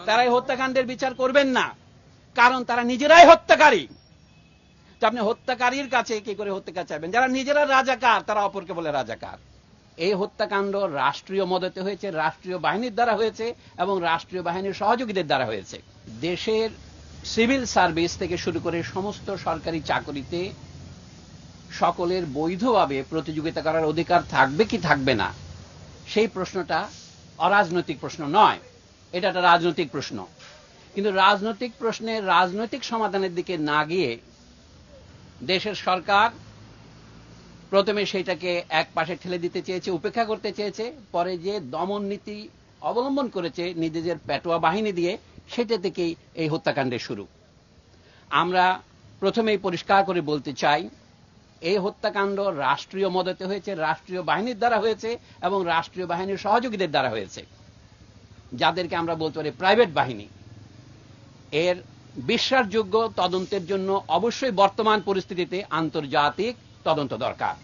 তারা এই হত্যাকাণ্ডের বিচার করবেন না, কারণ তারা নিজেরাই হত্যাকারী। তো আপনি হত্যাকারীর কাছে কি করে হত্যাকার চাইবেন? যারা নিজেরা রাজাকার তারা অপরকে বলে রাজাকার। এই হত্যাকাণ্ড রাষ্ট্রীয় মদতে হয়েছে, রাষ্ট্রীয় বাহিনীর দ্বারা হয়েছে এবং রাষ্ট্রীয় বাহিনীর সহযোগীদের দ্বারা হয়েছে। দেশের সিভিল সার্ভিস থেকে শুরু করে সমস্ত সরকারি চাকরিতে সকলের বৈধভাবে প্রতিযোগিতা করার অধিকার থাকবে কি থাকবে না, সেই প্রশ্নটা অরাজনৈতিক প্রশ্ন নয়, এটা একটা রাজনৈতিক প্রশ্ন। কিন্তু রাজনৈতিক প্রশ্নের রাজনৈতিক সমাধানের দিকে না গিয়ে দেশের সরকার প্রথমে সেইটাকে এক পাশে ঠেলে দিতে চেয়েছে, উপেক্ষা করতে চেয়েছে, পরে যে দমন নীতি অবলম্বন করেছে নিজেদের পেটোয়া বাহিনী দিয়ে, সেটা থেকেই এই হত্যাকাণ্ডের শুরু। আমরা প্রথমেই পরিষ্কার করে বলতে চাই, এই হত্যাকাণ্ড রাষ্ট্রীয় মদতে হয়েছে, রাষ্ট্রীয় বাহিনীর দ্বারা হয়েছে এবং রাষ্ট্রীয় বাহিনীর সহযোগীদের দ্বারা হয়েছে, যাদেরকে আমরা বলতে পারি প্রাইভেট বাহিনী। এর বিশ্বাসযোগ্য তদন্তের জন্য অবশ্যই বর্তমান পরিস্থিতিতে আন্তর্জাতিক তদন্ত দরকার।